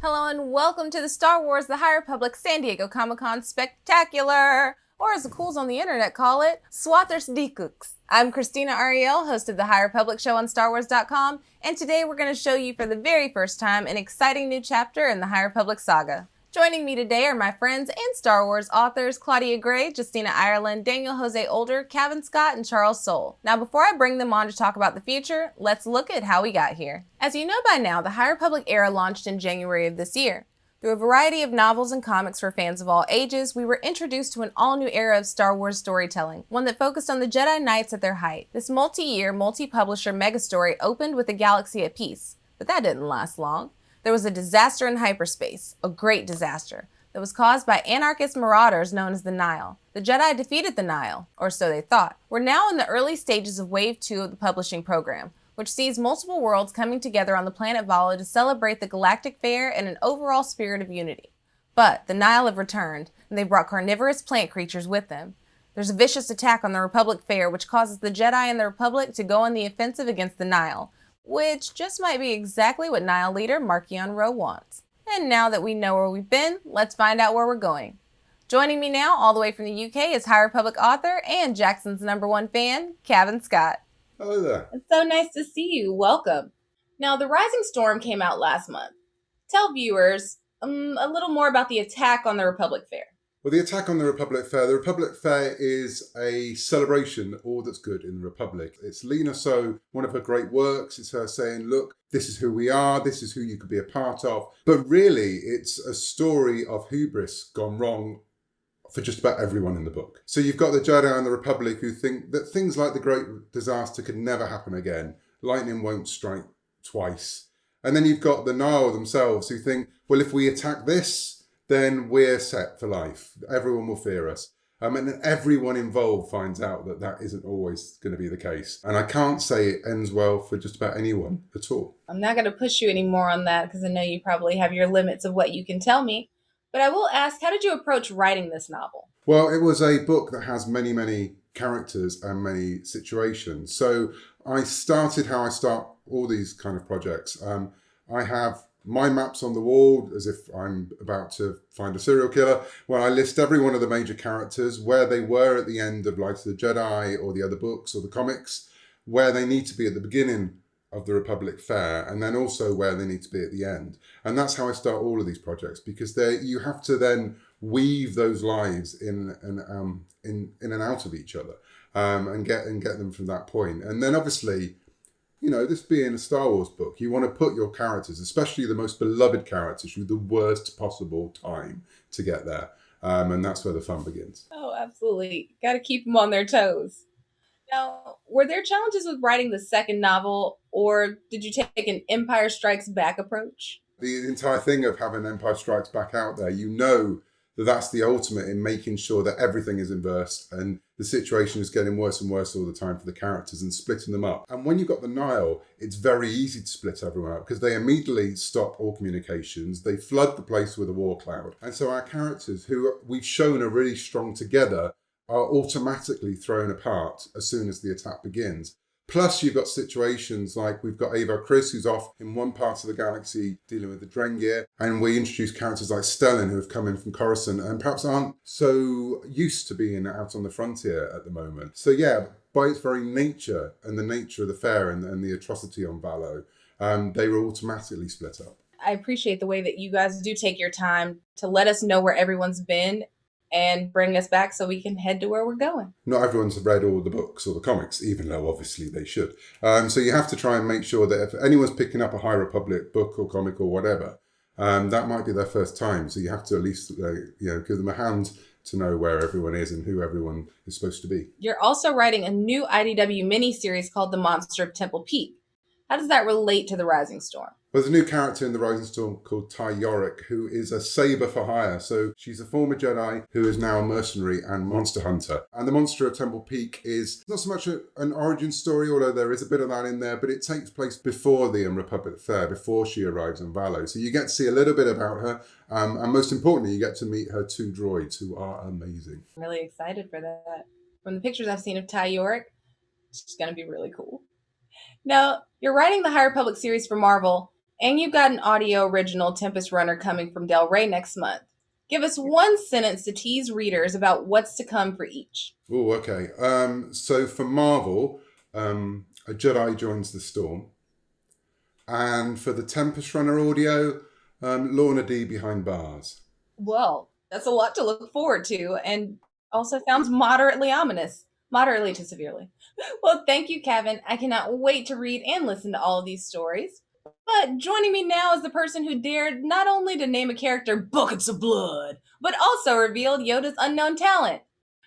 Hello and welcome to the Star Wars The High Republic San Diego Comic-Con Spectacular, or as the cools on the internet call it, Swathers Dikuks. I'm Krystina Arielle, host of the High Republic show on StarWars.com, and today we're going to show you for the very first time an exciting new chapter in the High Republic saga. Joining me today are my friends and Star Wars authors Claudia Gray, Justina Ireland, Daniel José Older, Cavan Scott, and Soule. Now before I bring them on to talk about the future, let's look at how we got here. As you know by now, the High Republic era launched in January of this year. Through a variety of novels and comics for fans of all ages, we were introduced to an all-new era of Star Wars storytelling, one that focused on the Jedi Knights at their height. This multi-year, multi-publisher megastory opened with a galaxy at peace, but that didn't last long. There was a disaster in hyperspace, a great disaster, that was caused by anarchist marauders known as the Nihil. The Jedi defeated the Nihil, or so they thought. We're now in the early stages of Wave 2 of the publishing program, which sees multiple worlds coming together on the planet Vala to celebrate the galactic fair and an overall spirit of unity. But the Nihil have returned, and they brought carnivorous plant creatures with them. There's a vicious attack on the Republic fair, which causes the Jedi and the Republic to go on the offensive against the Nihil, which just might be exactly what Nihil leader Marchion Ro wants. And now that we know where we've been, let's find out where we're going. Joining me now, all the way from the UK, is High Republic author and Jackson's #1 fan, Cavan Scott. Hello there. It's so nice to see you. Welcome. Now, The Rising Storm came out last month. Tell viewers a little more about the attack on the Republic fair. Well, the attack on the Republic Fair is a celebration of all that's good in the Republic. It's Lena So, one of her great works. It's her saying, look, this is who we are, this is who you could be a part of. But really, it's a story of hubris gone wrong for just about everyone in the book. So you've got the Jedi and the Republic who think that things like the Great Disaster could never happen again. Lightning won't strike twice. And then you've got the Nihil themselves who think, well, if we attack this, then we're set for life. Everyone will fear us. And then everyone involved finds out that that isn't always going to be the case. And I can't say it ends well for just about anyone at all. I'm not going to push you anymore on that because I know you probably have your limits of what you can tell me. But I will ask, how did you approach writing this novel? Well, it was a book that has many, many characters and many situations. So I started how I start all these kind of projects. I have my maps on the wall as if I'm about to find a serial killer, where I list every one of the major characters, where they were at the end of Light of the Jedi or the other books or the comics, where they need to be at the beginning of the Republic Fair, and then also where they need to be at the end. And that's how I start all of these projects, because you have to then weave those lives in and out of each other, and get them from that point. And then obviously, you know, this being a Star Wars book, you want to put your characters, especially the most beloved characters, through the worst possible time to get there. And that's where the fun begins. Oh, absolutely. Got to keep them on their toes. Now, were there challenges with writing the second novel, or did you take an Empire Strikes Back approach? The entire thing of having Empire Strikes Back out there, you know that that's the ultimate in making sure that everything is inversed and the situation is getting worse and worse all the time for the characters and splitting them up. And when you've got the Nihil, it's very easy to split everyone up because they immediately stop all communications. They flood the place with a war cloud. And so our characters, who we've shown are really strong together, are automatically thrown apart as soon as the attack begins. Plus, you've got situations like we've got Ava Chris, who's off in one part of the galaxy dealing with the Drengir, and we introduce characters like Stellan, who have come in from Coruscant and perhaps aren't so used to being out on the frontier at the moment. So yeah, by its very nature and the nature of the fair and the atrocity on Valo, they were automatically split up. I appreciate the way that you guys do take your time to let us know where everyone's been and bring us back so we can head to where we're going. Not everyone's read all the books or the comics, even though obviously they should. So you have to try and make sure that if anyone's picking up a High Republic book or comic or whatever, that might be their first time. So you have to at least give them a hand to know where everyone is and who everyone is supposed to be. You're also writing a new IDW miniseries called The Monster of Temple Peak. How does that relate to The Rising Storm? Well, there's a new character in The Rising Storm called Ty Yorick, who is a saber for hire. So she's a former Jedi who is now a mercenary and monster hunter. And The Monster of Temple Peak is not so much an origin story, although there is a bit of that in there, but it takes place before the Republic Fair, before she arrives on Valo. So you get to see a little bit about her. And most importantly, you get to meet her two droids, who are amazing. I'm really excited for that. From the pictures I've seen of Ty Yorick, it's just going to be really cool. Now, you're writing the High Republic series for Marvel, And you've got an audio original Tempest Runner coming from Del Rey next month. Give us one sentence to tease readers about what's to come for each. Oh, okay. So for Marvel, a Jedi joins the storm. And for the Tempest Runner audio, Lorna D behind bars. Well, that's a lot to look forward to, and also sounds moderately ominous. Moderately to severely. Well, thank you, Cavan. I cannot wait to read and listen to all of these stories. But joining me now is the person who dared not only to name a character Buckets of Blood, but also revealed Yoda's unknown talent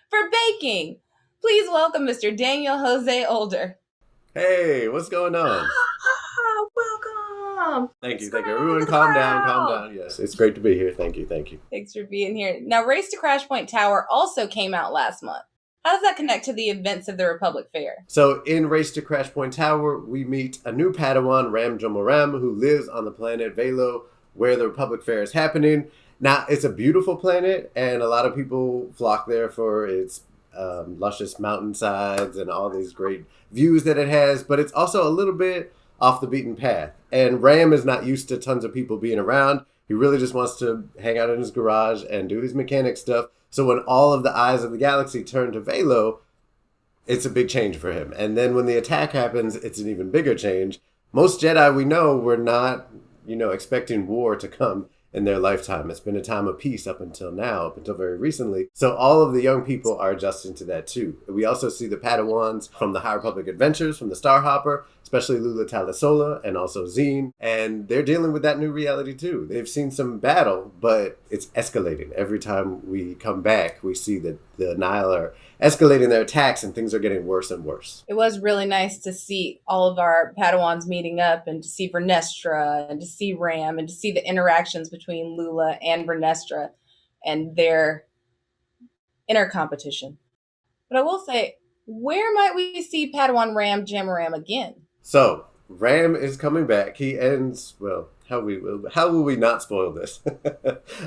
for baking. Please welcome Mr. Daniel José Older. Hey, what's going on? Welcome. Thank you. Everyone calm down. Yes, it's great to be here. Thank you. Thanks for being here. Now, Race to Crashpoint Tower also came out last month. How does that connect to the events of the Republic Fair? So in Race to Crashpoint Tower, we meet a new Padawan, Ram Jomoram, who lives on the planet Velo, where the Republic Fair is happening. Now, it's a beautiful planet, and a lot of people flock there for its luscious mountainsides and all these great views that it has, but it's also a little bit off the beaten path. And Ram is not used to tons of people being around. He really just wants to hang out in his garage and do his mechanic stuff. So when all of the eyes of the galaxy turn to Velo, it's a big change for him. And then when the attack happens, it's an even bigger change. Most Jedi we know were not, expecting war to come in their lifetime. It's been a time of peace up until now, up until very recently. So all of the young people are adjusting to that too. We also see the Padawans from the High Republic Adventures, from the Starhopper, especially Lula Talasola and also Zine. And they're dealing with that new reality too. They've seen some battle, but it's escalating. Every time we come back, we see that the Nihil are escalating their attacks and things are getting worse and worse. It was really nice to see all of our Padawans meeting up and to see Vernestra and to see Ram and to see the interactions between Lula and Vernestra and their inner competition. But I will say, where might we see Padawan Ram Jamaram again? So, Ram is coming back. He ends, well, how will we not spoil this?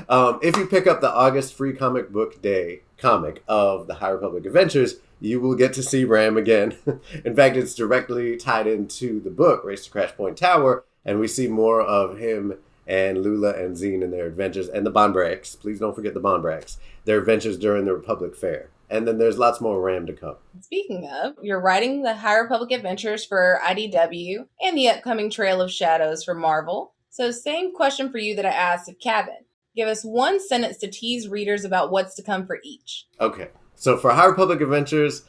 If you pick up the August Free Comic Book Day comic of the High Republic Adventures, you will get to see Ram again. In fact, it's directly tied into the book, Race to Crashpoint Tower, and we see more of him and Lula and Zine and their adventures, and the Bonbraks. Please don't forget the Bonbraks. Their adventures during the Republic Fair. And then there's lots more Ram to come. Speaking of, you're writing the High Republic Adventures for IDW and the upcoming Trail of Shadows for Marvel. So same question for you that I asked of Cavan. Give us one sentence to tease readers about what's to come for each. Okay. So for High Republic Adventures,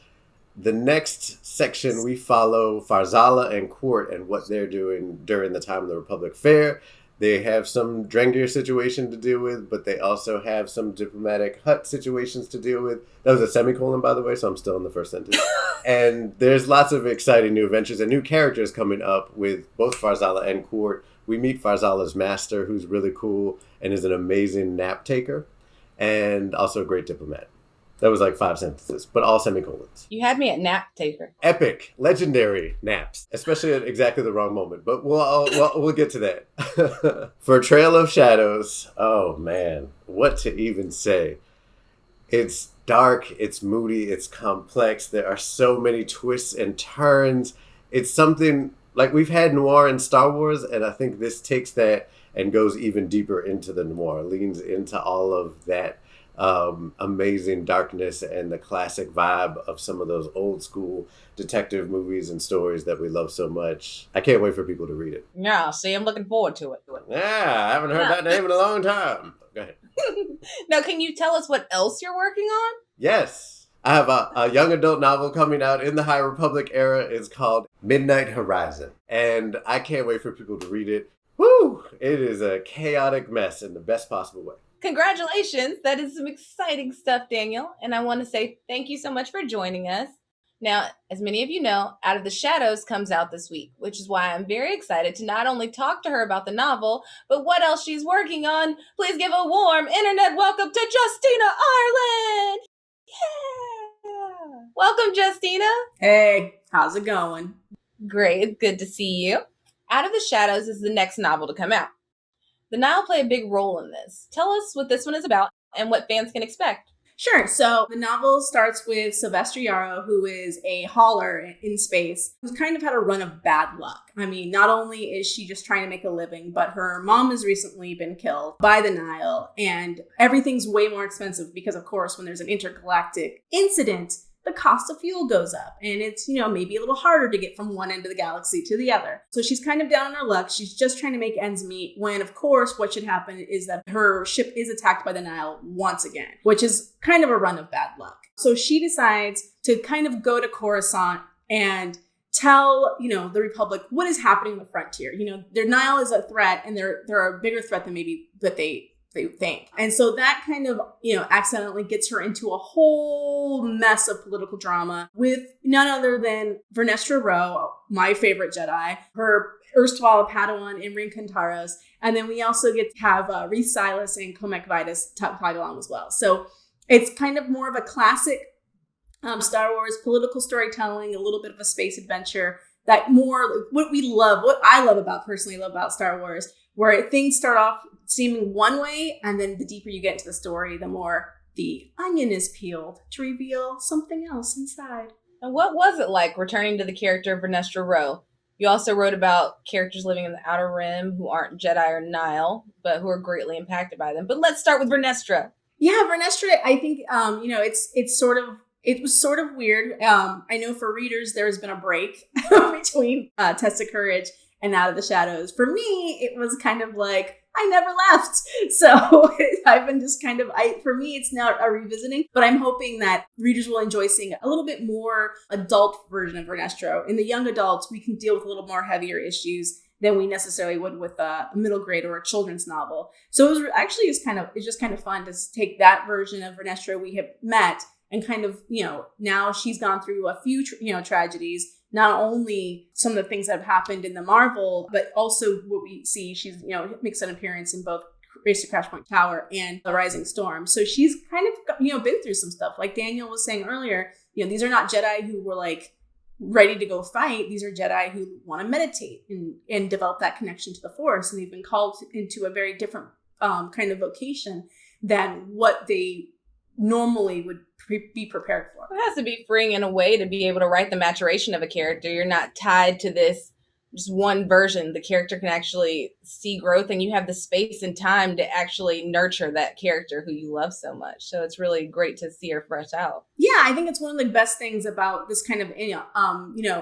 the next section we follow Farzala and Quart and what they're doing during the time of the Republic Fair. They have some Drengir situation to deal with, but they also have some diplomatic hut situations to deal with. That was a semicolon, by the way, so I'm still in the first sentence. And there's lots of exciting new adventures and new characters coming up with both Farzala and Quart. We meet Farzala's master, who's really cool and is an amazing nap taker, and also a great diplomat. That was like 5 sentences, but all semicolons. You had me at nap taker. Epic, legendary naps, especially at exactly the wrong moment. But we'll get to that. For Trail of Shadows, oh man, what to even say? It's dark, it's moody, it's complex. There are so many twists and turns. It's something like we've had noir in Star Wars, and I think this takes that and goes even deeper into the noir, leans into all of that amazing darkness and the classic vibe of some of those old school detective movies and stories that we love so much. I can't wait for people to read it. Yeah, see, I'm looking forward to it. Yeah, I haven't heard that name in a long time. Go ahead. Now, can you tell us what else you're working on? Yes. I have a young adult novel coming out in the High Republic era. It's called Midnight Horizon. And I can't wait for people to read it. Woo! It is a chaotic mess in the best possible way. Congratulations. That is some exciting stuff, Daniel. And I want to say thank you so much for joining us. Now, as many of you know, Out of the Shadows comes out this week, which is why I'm very excited to not only talk to her about the novel, but what else she's working on. Please give a warm internet welcome to Justina Ireland. Yeah. Welcome, Justina. Hey, how's it going? Great. Good to see you. Out of the Shadows is the next novel to come out. The Nihil play a big role in this. Tell us what this one is about and what fans can expect. Sure. So the novel starts with Sylvester Yarrow, who is a hauler in space, who's kind of had a run of bad luck. I mean, not only is she just trying to make a living, but her mom has recently been killed by the Nihil, and everything's way more expensive because, of course, when there's an intergalactic incident, the cost of fuel goes up, and it's, maybe a little harder to get from one end of the galaxy to the other. So she's kind of down on her luck. She's just trying to make ends meet when, of course, what should happen is that her ship is attacked by the Nihil once again, which is kind of a run of bad luck. So she decides to kind of go to Coruscant and tell, the Republic what is happening on the frontier. Their Nihil is a threat, and they're a bigger threat than maybe that they think. And so that kind of, accidentally gets her into a whole mess of political drama with none other than Vernestra Rwoh, my favorite Jedi, her erstwhile Padawan in Rincantaros. And then we also get to have Reese Silas and Comek Vitus tag along as well. So it's kind of more of a classic Star Wars political storytelling, a little bit of a space adventure, that more what I personally love about Star Wars, where things start off seeming one way, and then the deeper you get into the story, the more the onion is peeled to reveal something else inside. And what was it like returning to the character of Vernestra Rwoh? You also wrote about characters living in the Outer Rim who aren't Jedi or Nihil, but who are greatly impacted by them. But let's start with Vernestra. Yeah, Vernestra, I think, it was sort of weird. I know for readers, there has been a break between Test of Courage and Out of the Shadows. For me, it was kind of like, I never left. So I've been just kind of, for me, it's now a revisiting, but I'm hoping that readers will enjoy seeing a little bit more adult version of Vernestra. In the young adults, we can deal with a little more heavier issues than we necessarily would with a middle grade or a children's novel. So it was actually it's just kind of fun to take that version of Vernestra we have met and kind of, now she's gone through a few, tragedies. Not only some of the things that have happened in the Marvel, but also what we see, she's, makes an appearance in both Race to Crashpoint Tower and The Rising Storm. So she's kind of, been through some stuff. Like Daniel was saying earlier, these are not Jedi who were like ready to go fight. These are Jedi who want to meditate and develop that connection to the Force. And they've been called into a very different kind of vocation than what they normally would be prepared for. It has to be freeing in a way to be able to write the maturation of a character. You're not tied to this just one version. The character can actually see growth, and you have the space and time to actually nurture that character who you love so much. So it's really great to see her fresh out. Yeah, I think it's one of the best things about this kind of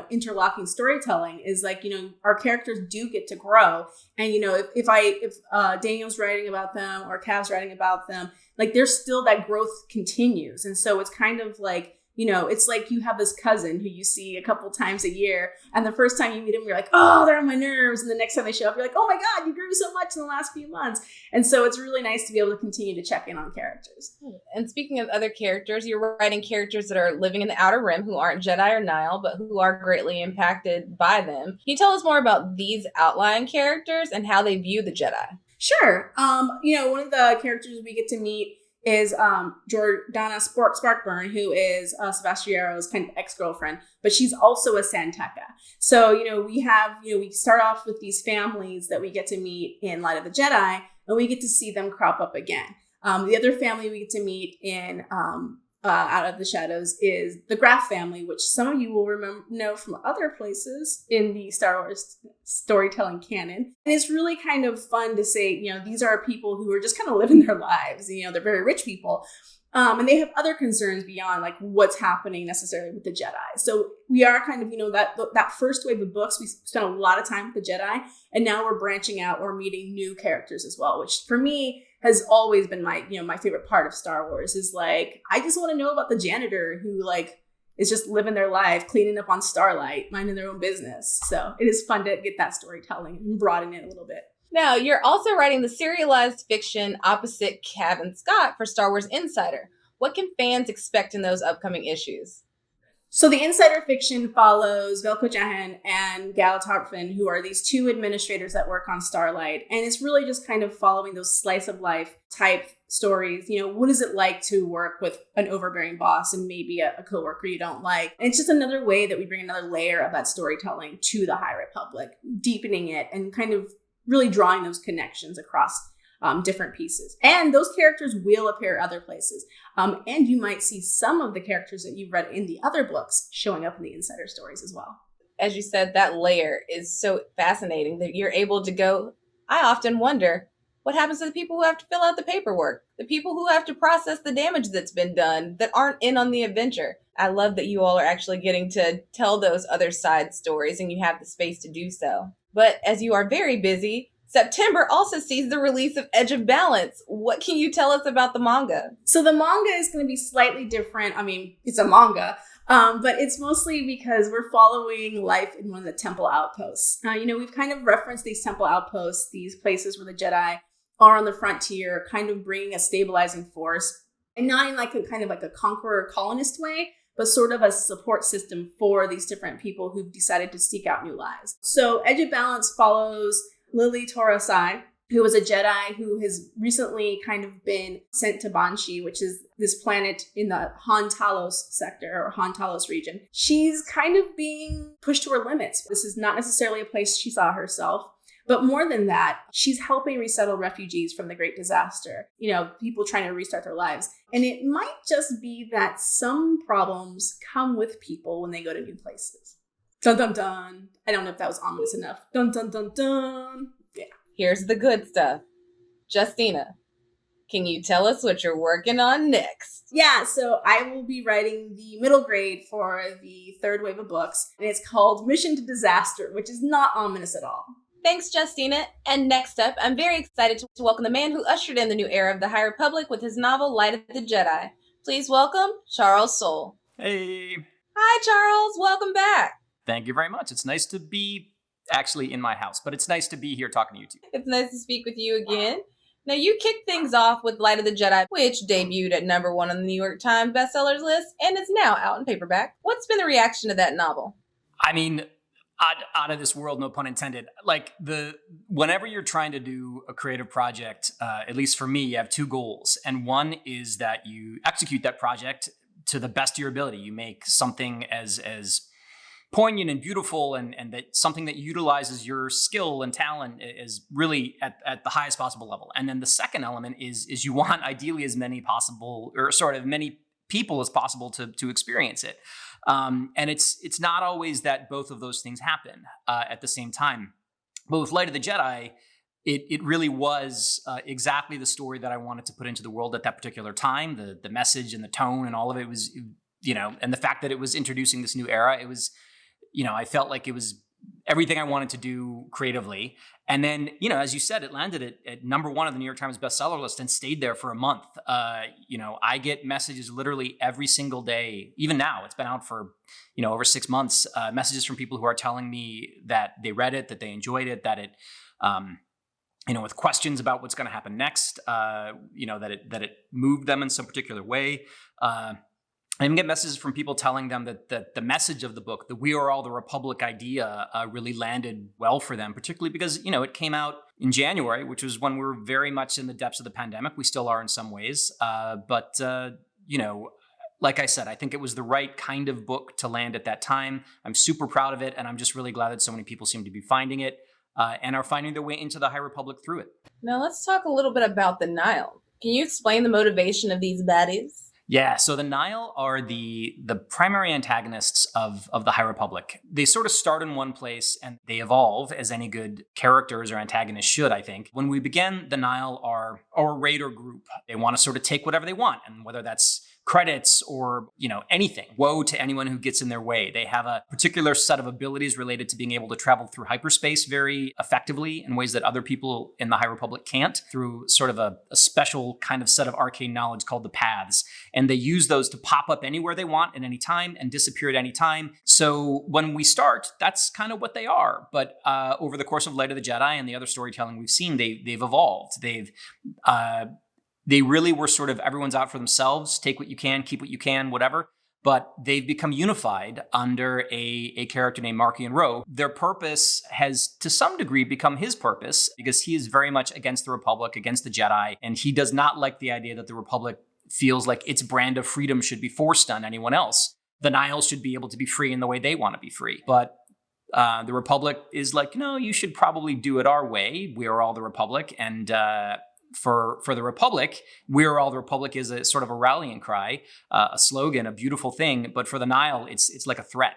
interlocking storytelling is like, our characters do get to grow. And if Daniel's writing about them or Cav's writing about them, like there's still that growth continues. And so it's kind of like, it's like you have this cousin who you see a couple times a year, and the first time you meet him, you're like, oh, they're on my nerves. And the next time they show up, you're like, oh my God, you grew so much in the last few months. And so it's really nice to be able to continue to check in on characters. And speaking of other characters, you're writing characters that are living in the Outer Rim who aren't Jedi or Nihil, but who are greatly impacted by them. Can you tell us more about these outlying characters and how they view the Jedi? Sure. One of the characters we get to meet is Jordana Sparkburn, who is Sylvester Yarrow's kind of ex-girlfriend, but she's also a Santeca. So, we start off with these families that we get to meet in Light of the Jedi, and we get to see them crop up again. The other family we get to meet in Out of the Shadows is the Graff family, which some of you will know from other places in the Star Wars storytelling canon. And it's really kind of fun to say, these are people who are just kind of living their lives. They're very rich people. And they have other concerns beyond like what's happening necessarily with the Jedi. So we are kind of, that first wave of books, we spent a lot of time with the Jedi, and now we're branching out or meeting new characters as well, which for me has always been my favorite part of Star Wars is like, I just want to know about the janitor who like is just living their life, cleaning up on Starlight, minding their own business. So it is fun to get that storytelling and broaden it a little bit. Now, you're also writing the serialized fiction opposite Cavan Scott for Star Wars Insider. What can fans expect in those upcoming issues? So the Insider fiction follows Velko Jahan and Galat Hartfin, who are these two administrators that work on Starlight. And it's really just kind of following those slice of life type stories. What is it like to work with an overbearing boss and maybe a coworker you don't like? And it's just another way that we bring another layer of that storytelling to the High Republic, deepening it and kind of really drawing those connections across different pieces. And those characters will appear other places. And you might see some of the characters that you've read in the other books showing up in the insider stories as well. As you said, that layer is so fascinating that you're able to go. I often wonder what happens to the people who have to fill out the paperwork, the people who have to process the damage that's been done that aren't in on the adventure. I love that you all are actually getting to tell those other side stories and you have the space to do so. But as you are very busy, September also sees the release of Edge of Balance. What can you tell us about the manga? So the manga is going to be slightly different. I mean, it's a manga, but it's mostly because we're following life in one of the temple outposts. We've kind of referenced these temple outposts, these places where the Jedi are on the frontier, kind of bringing a stabilizing force, and not in like a kind of like a conqueror colonist way, but sort of a support system for these different people who've decided to seek out new lives. So Edge of Balance follows Lily Torosai, who was a Jedi who has recently kind of been sent to Banshee, which is this planet in the Han Talos sector or Han Talos region. She's kind of being pushed to her limits. This is not necessarily a place she saw herself. But more than that, she's helping resettle refugees from the Great Disaster, people trying to restart their lives. And it might just be that some problems come with people when they go to new places. Dun, dun, dun. I don't know if that was ominous enough. Dun, dun, dun, dun. Yeah. Here's the good stuff. Justina, can you tell us what you're working on next? Yeah, so I will be writing the middle grade for the third wave of books. And it's called Mission to Disaster, which is not ominous at all. Thanks, Justina. And next up, I'm very excited to welcome the man who ushered in the new era of the High Republic with his novel, Light of the Jedi. Please welcome Charles Soule. Hey. Hi, Charles. Welcome back. Thank you very much. It's nice to be actually in my house, but it's nice to be here talking to you two. It's nice to speak with you again. Now, you kicked things off with Light of the Jedi, which debuted at #1 on the New York Times bestsellers list and is now out in paperback. What's been the reaction to that novel? I mean, out of this world, no pun intended. Like whenever you're trying to do a creative project, at least for me, you have two goals. And one is that you execute that project to the best of your ability. You make something as poignant and beautiful and that something that utilizes your skill and talent is really at the highest possible level. And then the second element is you want ideally as many possible or sort of many people as possible to experience it. And it's not always that both of those things happen at the same time. But with Light of the Jedi, it really was exactly the story that I wanted to put into the world at that particular time. The message and the tone and all of it was, and the fact that it was introducing this new era, it was, I felt like it was everything I wanted to do creatively. And then, as you said, it landed at #1 on the New York Times bestseller list and stayed there for a month. I get messages literally every single day. Even now, it's been out for, over 6 months, messages from people who are telling me that they read it, that they enjoyed it, that it, with questions about what's going to happen next, that it moved them in some particular way. I even get messages from people telling them that the message of the book, the "We Are All the Republic" idea, really landed well for them, particularly because, it came out in January, which was when we were very much in the depths of the pandemic. We still are in some ways. But like I said, I think it was the right kind of book to land at that time. I'm super proud of it, and I'm just really glad that so many people seem to be finding it and are finding their way into the High Republic through it. Now let's talk a little bit about the Nihil. Can you explain the motivation of these baddies? Yeah, so the Nihil are the primary antagonists of the High Republic. They sort of start in one place and they evolve as any good characters or antagonists should, I think. When we begin, the Nihil are a raider group. They want to sort of take whatever they want, and whether that's credits or, anything. Woe to anyone who gets in their way. They have a particular set of abilities related to being able to travel through hyperspace very effectively in ways that other people in the High Republic can't, through sort of a special kind of set of arcane knowledge called the paths. And they use those to pop up anywhere they want at any time and disappear at any time. So when we start, that's kind of what they are. But over the course of Light of the Jedi and the other storytelling we've seen, they've evolved. They really were sort of everyone's out for themselves, take what you can, keep what you can, whatever. But they've become unified under a character named Markian Ro. Their purpose has, to some degree, become his purpose because he is very much against the Republic, against the Jedi, and he does not like the idea that the Republic feels like its brand of freedom should be forced on anyone else. The Nihil should be able to be free in the way they want to be free. But the Republic is like, no, you should probably do it our way. We are all the Republic, and for the Republic, "We are all the Republic" is a sort of a rallying cry, a slogan, a beautiful thing. But for the Nihil, it's like a threat.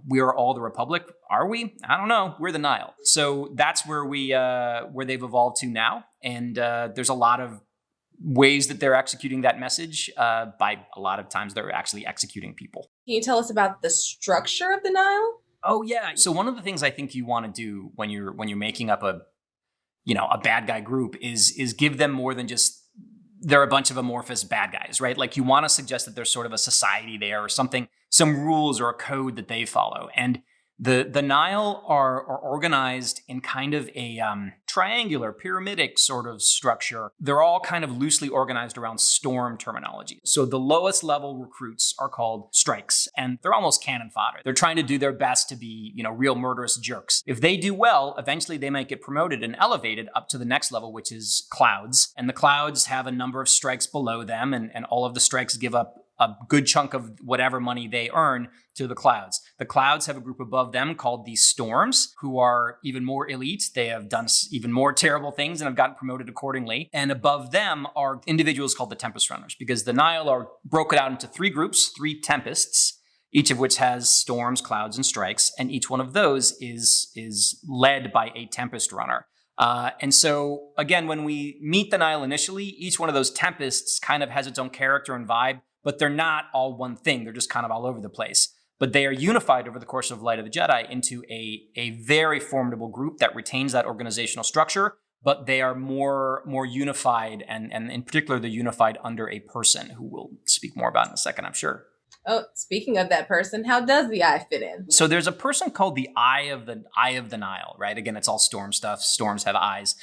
"We are all the Republic." Are we? I don't know. We're the Nihil. So that's where where they've evolved to now. And there's a lot of ways that they're executing that message. By a lot of times, they're actually executing people. Can you tell us about the structure of the Nile? Oh yeah. So one of the things I think you want to do when you're making up a bad guy group is give them more than just they're a bunch of amorphous bad guys, right? Like you want to suggest that there's sort of a society there or something, some rules or a code that they follow. And the Nile are organized in kind of a triangular, pyramidic sort of structure. They're all kind of loosely organized around storm terminology. So the lowest level recruits are called strikes, and they're almost cannon fodder. They're trying to do their best to be, real murderous jerks. If they do well, eventually they might get promoted and elevated up to the next level, which is clouds. And the clouds have a number of strikes below them, and all of the strikes give up a good chunk of whatever money they earn to the clouds. The clouds have a group above them called the storms, who are even more elite. They have done even more terrible things and have gotten promoted accordingly. And above them are individuals called the tempest runners, because the Nile are broken out into three groups, three tempests, each of which has storms, clouds, and strikes. And each one of those is led by a tempest runner. And so, again, when we meet the Nile initially, each one of those tempests kind of has its own character and vibe, but they're not all one thing. They're just kind of all over the place. But they are unified over the course of Light of the Jedi into a very formidable group that retains that organizational structure, but they are more unified, and in particular, they're unified under a person who we'll speak more about in a second, I'm sure. Oh, speaking of that person, how does the eye fit in? So there's a person called the Eye of the Nile, right? Again, it's all storm stuff. Storms have eyes.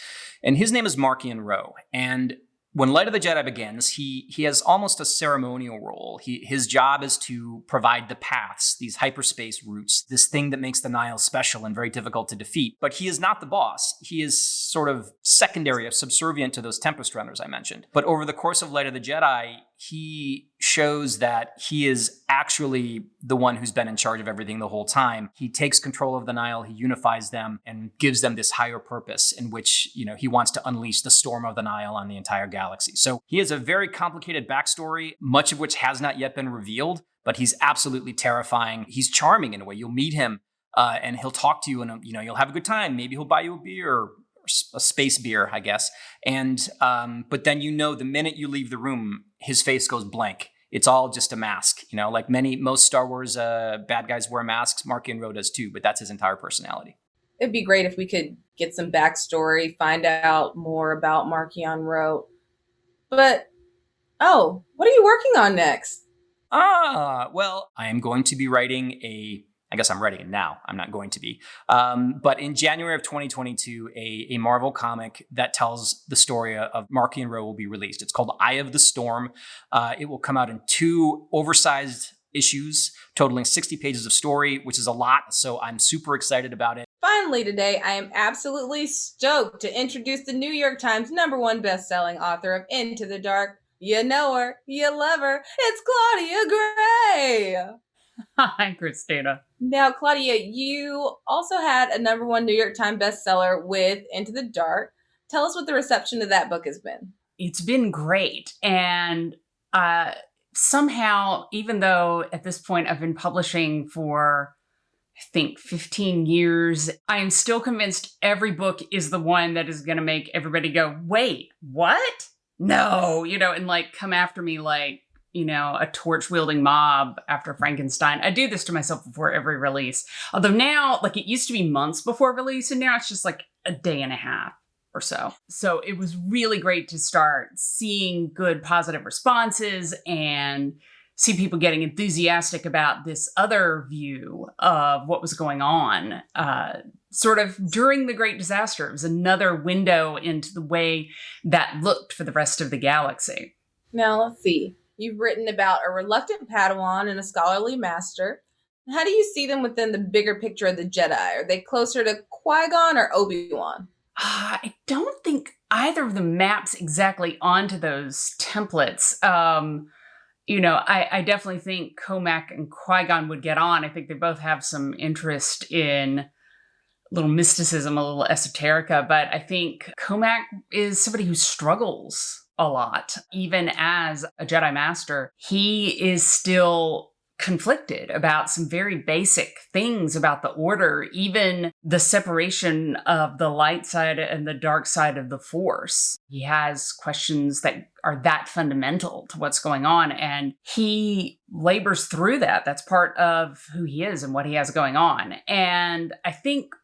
And his name is Markian Ro. And when Light of the Jedi begins, he has almost a ceremonial role. His job is to provide the paths, these hyperspace routes, this thing that makes the Nile special and very difficult to defeat. But he is not the boss. He is sort of secondary, or subservient to those Tempest Runners I mentioned. But over the course of Light of the Jedi, he shows that he is actually the one who's been in charge of everything the whole time. He takes control of the Nile, he unifies them, and gives them this higher purpose in which, he wants to unleash the storm of the Nile on the entire galaxy. So he has a very complicated backstory, much of which has not yet been revealed, but he's absolutely terrifying. He's charming in a way. You'll meet him and he'll talk to you, and you'll have a good time. Maybe he'll buy you a beer, or a space beer, I guess. And but then the minute you leave the room, his face goes blank. It's all just a mask, like most Star Wars bad guys wear masks. Markian Ro does too, but that's his entire personality. It'd be great if we could get some backstory, find out more about Markian Ro. But, what are you working on next? Well, I am going to be writing I guess I'm writing it now. I'm not going to be. But in January of 2022, a Marvel comic that tells the story of Markian Ro will be released. It's called Eye of the Storm. It will come out in 2 oversized issues, totaling 60 pages of story, which is a lot. So I'm super excited about it. Finally today, I am absolutely stoked to introduce the New York Times #1 best-selling author of Into the Dark. You know her, you love her. It's Claudia Gray. Hi, Krystina. Now, Claudia, you also had a #1 New York Times bestseller with Into the Dark. Tell us what the reception of that book has been. It's been great. And somehow, even though at this point I've been publishing for, I think, 15 years, I am still convinced every book is the one that is going to make everybody go, wait, what? No, and come after me like, a torch-wielding mob after Frankenstein. I do this to myself before every release. Although now, it used to be months before release, and now it's just a day and a half or so. So it was really great to start seeing good positive responses and see people getting enthusiastic about this other view of what was going on. Sort of during the Great Disaster, it was another window into the way that looked for the rest of the galaxy. Now, let's see. You've written about a reluctant Padawan and a scholarly master. How do you see them within the bigger picture of the Jedi? Are they closer to Qui-Gon or Obi-Wan? I don't think either of them maps exactly onto those templates. I definitely think Comac and Qui-Gon would get on. I think they both have some interest in little mysticism, a little esoterica, but I think Comac is somebody who struggles a lot. Even as a Jedi Master, he is still conflicted about some very basic things about the Order, even the separation of the light side and the dark side of the Force. He has questions that are that fundamental to what's going on, and he labors through that. That's part of who he is and what he has going on. And I think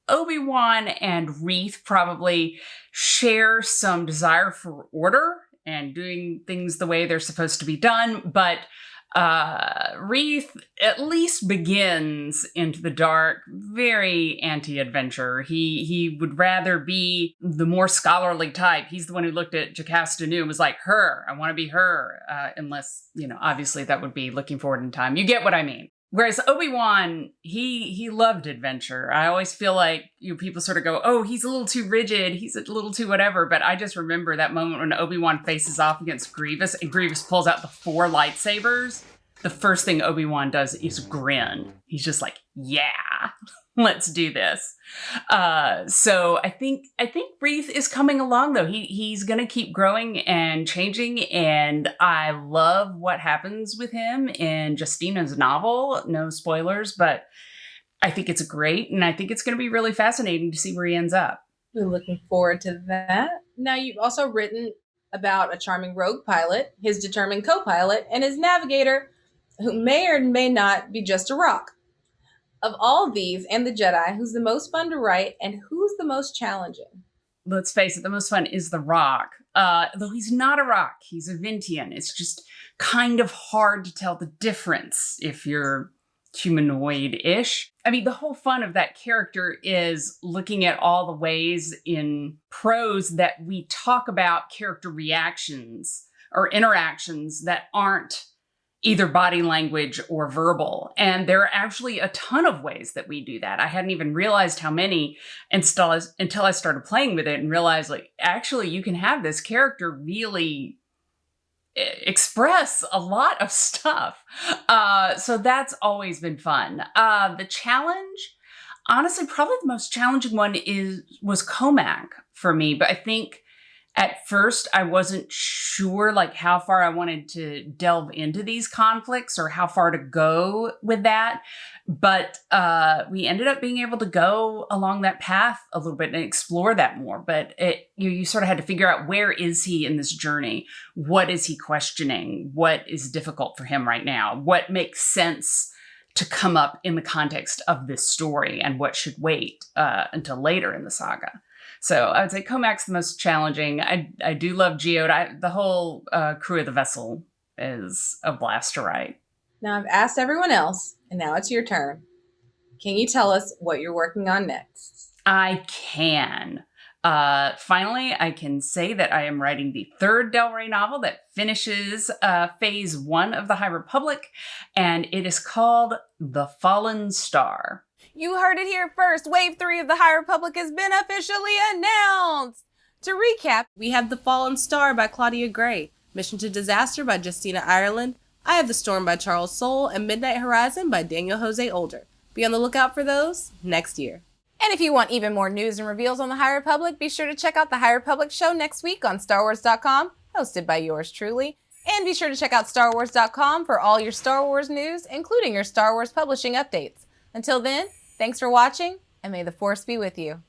Obi-Wan and Reath probably share some desire for order and doing things the way they're supposed to be done, but Reath at least begins into the dark very anti-adventure. He would rather be the more scholarly type. He's the one who looked at Jocasta Nu and was like, her, I want to be her. Unless, obviously that would be looking forward in time. You get what I mean. Whereas Obi-Wan, he loved adventure. I always feel like people sort of go, oh, he's a little too rigid, he's a little too whatever. But I just remember that moment when Obi-Wan faces off against Grievous and Grievous pulls out the 4 lightsabers. The first thing Obi-Wan does is grin. He's just like, yeah, let's do this. So I think Reath is coming along though. He's gonna keep growing and changing, and I love what happens with him in Justina's novel. No spoilers, but I think it's great, and I think it's gonna be really fascinating to see where he ends up. We're looking forward to that. Now, you've also written about a charming rogue pilot, his determined co-pilot, and his navigator, who may or may not be just a rock. Of all these and the Jedi, who's the most fun to write and who's the most challenging? Let's face it, the most fun is the Rock. Though he's not a rock, he's a Vintian. It's just kind of hard to tell the difference if you're humanoid-ish. I mean, the whole fun of that character is looking at all the ways in prose that we talk about character reactions or interactions that aren't either body language or verbal. And there are actually a ton of ways that we do that. I hadn't even realized how many until I started playing with it and realized, like, actually you can have this character really express a lot of stuff. So that's always been fun. The challenge, honestly, probably the most challenging one was Comac for me, but I think at first, I wasn't sure like how far I wanted to delve into these conflicts or how far to go with that. But we ended up being able to go along that path a little bit and explore that more. But you sort of had to figure out, where is he in this journey? What is he questioning? What is difficult for him right now? What makes sense to come up in the context of this story, and what should wait until later in the saga? So I would say Comac's the most challenging. I do love Geode. The whole crew of the vessel is a blast to write. Now, I've asked everyone else, and now it's your turn. Can you tell us what you're working on next? I can. Finally, I can say that I am writing the 3rd Del Rey novel that finishes phase 1 of the High Republic, and it is called The Fallen Star. You heard it here first. Wave 3 of the High Republic has been officially announced. To recap, we have The Fallen Star by Claudia Gray, Mission to Disaster by Justina Ireland, Eye of the Storm by Charles Soule, and Midnight Horizon by Daniel José Older. Be on the lookout for those next year. And if you want even more news and reveals on the High Republic, be sure to check out the High Republic show next week on StarWars.com, hosted by yours truly. And be sure to check out StarWars.com for all your Star Wars news, including your Star Wars publishing updates. Until then, thanks for watching, and may the Force be with you.